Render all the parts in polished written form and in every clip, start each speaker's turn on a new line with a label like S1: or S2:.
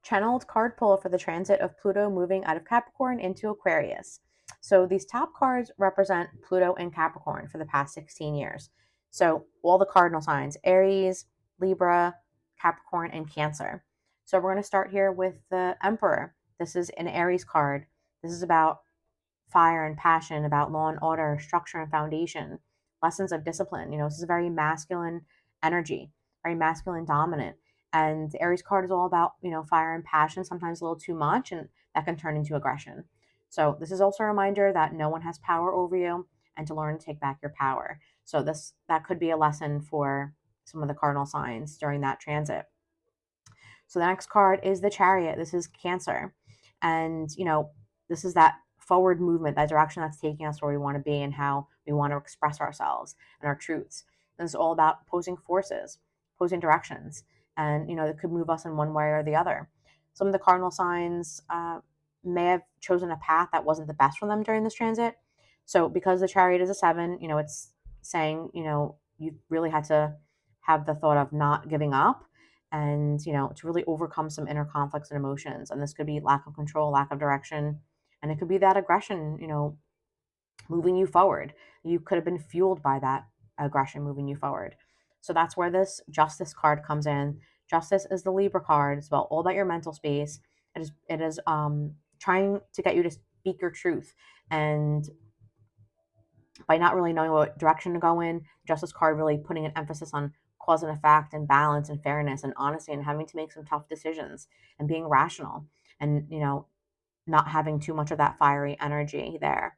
S1: channeled card pull for the transit of Pluto moving out of Capricorn into Aquarius. So these top cards represent Pluto and Capricorn for the past 16 years. So all the cardinal signs, Aries, Libra, Capricorn, and Cancer. So we're going to start here with the Emperor. This is an Aries card. This is about fire and passion, about law and order, structure and foundation, lessons of discipline. This is a very masculine energy, very masculine dominant. And the Aries card is all about, fire and passion, sometimes a little too much, and that can turn into aggression. So this is also a reminder that no one has power over you and to learn to take back your power. So that could be a lesson for some of the cardinal signs during that transit. So the next card is the Chariot. This is Cancer. And, this is that forward movement, that direction that's taking us where we want to be and how we want to express ourselves and our truths. And it's all about opposing forces, opposing directions. And, it could move us in one way or the other. Some of the cardinal signs may have chosen a path that wasn't the best for them during this transit. So because the Chariot is a 7, it's saying, you really had to have the thought of not giving up and, to really overcome some inner conflicts and emotions. And this could be lack of control, lack of direction, and it could be that aggression, moving you forward. You could have been fueled by that aggression moving you forward. So that's where this Justice card comes in. Justice is the Libra card. It's all about your mental space. It is trying to get you to speak your truth. And by not really knowing what direction to go in, Justice card really putting an emphasis on cause and effect and balance and fairness and honesty and having to make some tough decisions and being rational and, not having too much of that fiery energy there.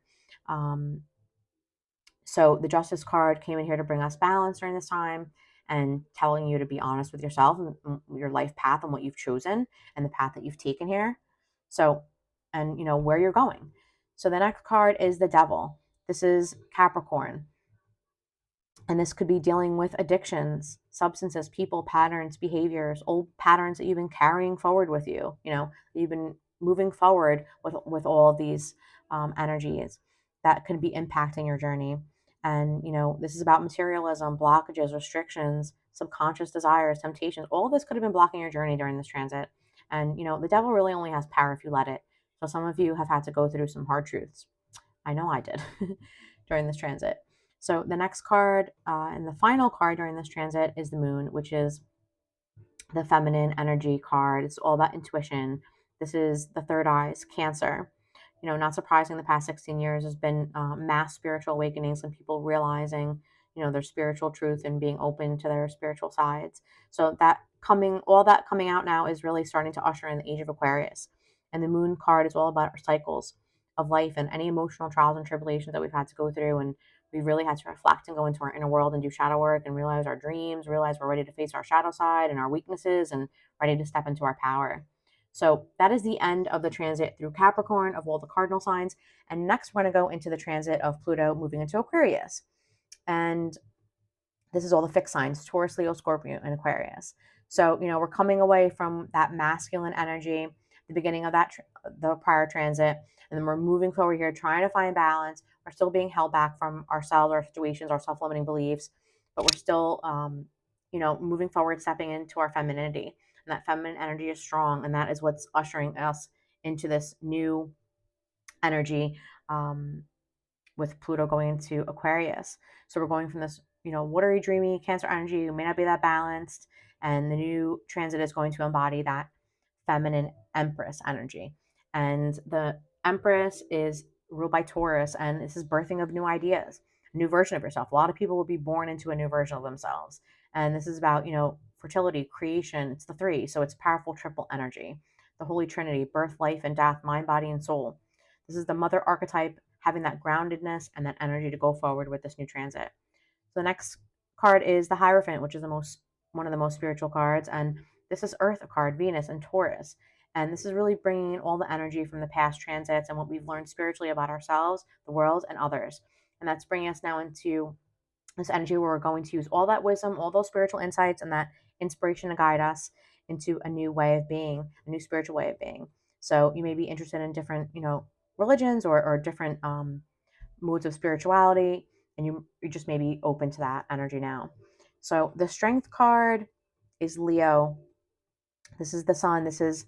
S1: So the Justice card came in here to bring us balance during this time and telling you to be honest with yourself and your life path and what you've chosen and the path that you've taken here. So, and where you're going. So the next card is the Devil. This is Capricorn. And this could be dealing with addictions, substances, people, patterns, behaviors, old patterns that you've been carrying forward with you. You've been moving forward with all of these energies that could be impacting your journey. And, this is about materialism, blockages, restrictions, subconscious desires, temptations. All of this could have been blocking your journey during this transit. And, the devil really only has power if you let it. So some of you have had to go through some hard truths. I know I did during this transit. So the next card and the final card during this transit is the Moon, which is the feminine energy card. It's all about intuition. This is the third eyes, Cancer. Not surprising, the past 16 years has been mass spiritual awakenings and people realizing, their spiritual truth and being open to their spiritual sides. So all that coming out now is really starting to usher in the age of Aquarius. And the Moon card is all about our cycles of life and any emotional trials and tribulations that we've had to go through. And we really had to reflect and go into our inner world and do shadow work and realize our dreams, realize we're ready to face our shadow side and our weaknesses and ready to step into our power. So that is the end of the transit through Capricorn of all the cardinal signs. And next, we're going to go into the transit of Pluto moving into Aquarius. And this is all the fixed signs, Taurus, Leo, Scorpio, and Aquarius. So, we're coming away from that masculine energy, the beginning of the prior transit, and then we're moving forward here, trying to find balance. We're still being held back from ourselves, our situations, our self-limiting beliefs, but we're still, moving forward, stepping into our femininity. And that feminine energy is strong, and that is what's ushering us into this new energy with Pluto going into Aquarius. So we're going from this, watery, dreamy Cancer energy. You may not be that balanced, and the new transit is going to embody that feminine Empress energy. And the Empress is ruled by Taurus, and this is birthing of new ideas, a new version of yourself. A lot of people will be born into a new version of themselves. And this is about, fertility, creation. It's the 3. So it's powerful triple energy. The Holy Trinity, birth, life, and death, mind, body, and soul. This is the mother archetype, having that groundedness and that energy to go forward with this new transit. So the next card is the Hierophant, which is one of the most spiritual cards. And this is Earth card, Venus and Taurus. And this is really bringing in all the energy from the past transits and what we've learned spiritually about ourselves, the world, and others. And that's bringing us now into this energy where we're going to use all that wisdom, all those spiritual insights, and that inspiration to guide us into a new way of being, a new spiritual way of being. So you may be interested in different, religions or different modes of spirituality, and you just may be open to that energy now. So the Strength card is Leo. This is the Sun. This is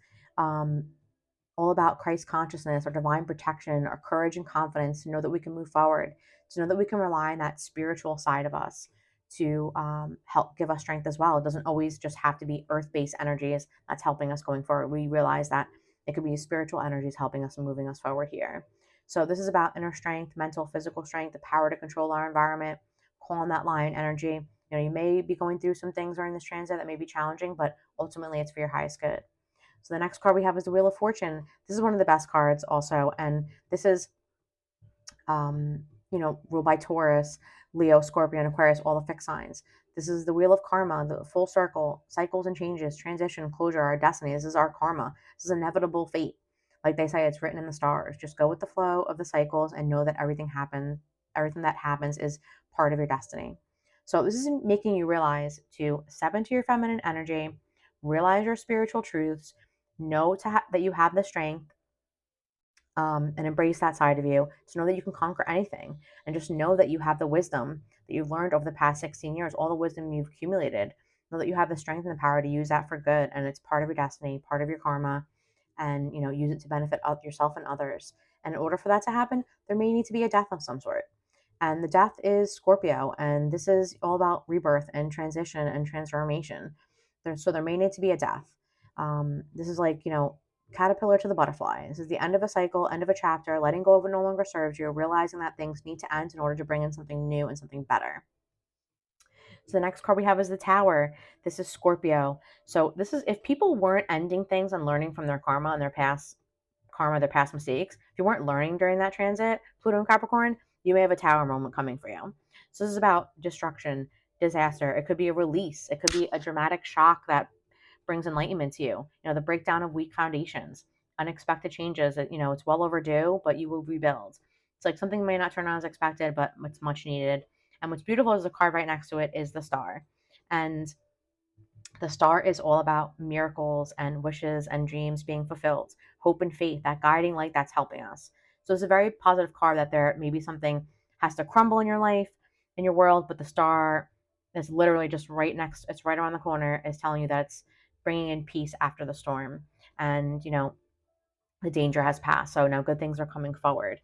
S1: all about Christ consciousness, our divine protection, our courage and confidence to know that we can move forward, to know that we can rely on that spiritual side of us to help give us strength as well. It doesn't always just have to be earth-based energies that's helping us going forward. We realize that it could be spiritual energies helping us and moving us forward here. So this is about inner strength, mental, physical strength, the power to control our environment, call on that lion energy. You know, you may be going through some things during this transit that may be challenging, but ultimately it's for your highest good. So the next card we have is the Wheel of Fortune. This is one of the best cards also, and this is, ruled by Taurus, Leo, Scorpio, and Aquarius, all the fixed signs. This is the Wheel of Karma, the full circle, cycles and changes, transition, closure, our destiny. This is our karma. This is inevitable fate. Like they say, it's written in the stars. Just go with the flow of the cycles and know that everything that happens is part of your destiny. So this is making you realize to step into your feminine energy, realize your spiritual truths, know that you have the strength, and embrace that side of you, to know that you can conquer anything, and just know that you have the wisdom that you've learned over the past 16 years, all the wisdom you've accumulated. Know that you have the strength and the power to use that for good, and it's part of your destiny, part of your karma, and use it to benefit yourself and others. And in order for that to happen, there may need to be a death of some sort. And the death is Scorpio, and this is all about rebirth and transition and transformation. So there may need to be a death. This is like, caterpillar to the butterfly. This is the end of a cycle, end of a chapter, letting go of what no longer serves you, realizing that things need to end in order to bring in something new and something better. So the next card we have is the Tower. This is Scorpio. So this is, if people weren't ending things and learning from their karma and their past mistakes, if you weren't learning during that transit, Pluto and Capricorn, you may have a Tower moment coming for you. So this is about destruction, disaster. It could be a release. It could be a dramatic shock that brings enlightenment to you. The breakdown of weak foundations, unexpected changes. It's well overdue, but you will rebuild. It's like something may not turn out as expected, but it's much needed. And what's beautiful is the card right next to it is the star. And the star is all about miracles and wishes and dreams being fulfilled, hope and faith, that guiding light that's helping us. So it's a very positive card that there maybe something has to crumble in your life, in your world, but the star is literally just it's right around the corner, is telling you that it's bringing in peace after the storm. And, the danger has passed. So now good things are coming forward.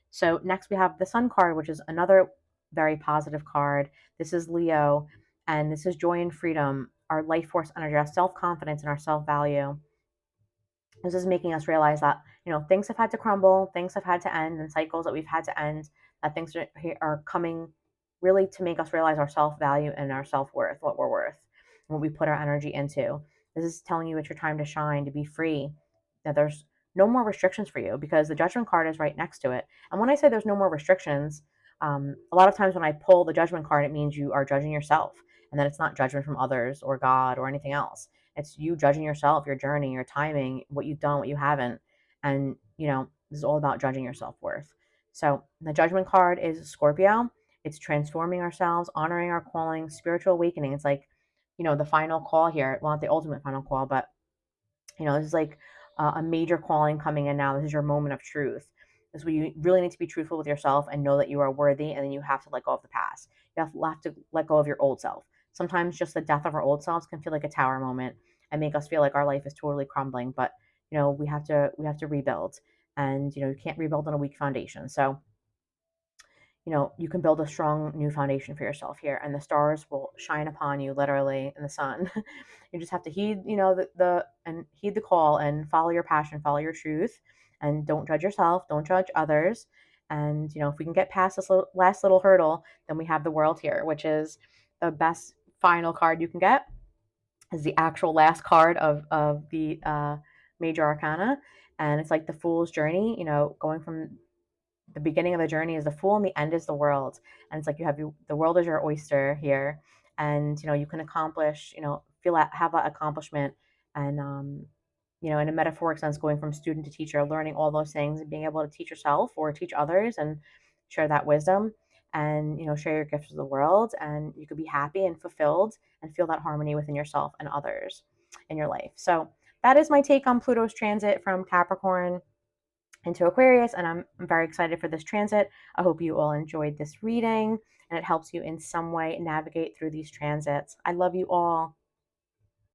S1: So next we have the Sun card, which is another very positive card. This is Leo, and this is joy and freedom, our life force energy, our self-confidence, and our self-value. This is making us realize that, things have had to crumble, things have had to end, and cycles that we've had to end, that things are coming really to make us realize our self-value and our self-worth, what we're worth, and what we put our energy into. This is telling you it's your time to shine, to be free, that there's no more restrictions for you, because the Judgment card is right next to it. And when I say there's no more restrictions, a lot of times when I pull the Judgment card, it means you are judging yourself, and that it's not judgment from others or God or anything else. It's you judging yourself, your journey, your timing, what you've done, what you haven't. And, this is all about judging your self-worth. So the Judgment card is Scorpio. It's transforming ourselves, honoring our calling, spiritual awakening. It's like, the final call here. Well, not the ultimate final call, but, this is like a major calling coming in now. This is your moment of truth. This is where you really need to be truthful with yourself and know that you are worthy, and then you have to let go of the past. You have to let go of your old self. Sometimes just the death of our old selves can feel like a tower moment and make us feel like our life is totally crumbling. But we have to rebuild, and you can't rebuild on a weak foundation. So you can build a strong new foundation for yourself here, and the stars will shine upon you, literally, in the sun. You just have to heed, heed the call and follow your passion, follow your truth, and don't judge yourself, don't judge others. And if we can get past this last little hurdle, then we have the World here, which is the best final card you can get. Is the actual last card of the major arcana, and it's like the Fool's journey. Going from the beginning of the journey is the Fool, and the end is the World. And it's like the world is your oyster here, and you can accomplish, have that accomplishment, and in a metaphoric sense, going from student to teacher, learning all those things and being able to teach yourself or teach others and share that wisdom, and share your gifts with the world, and you could be happy and fulfilled and feel that harmony within yourself and others in your life. So that is my take on Pluto's transit from Capricorn into Aquarius, and I'm very excited for this transit. I hope you all enjoyed this reading and it helps you in some way navigate through these transits. I love you all.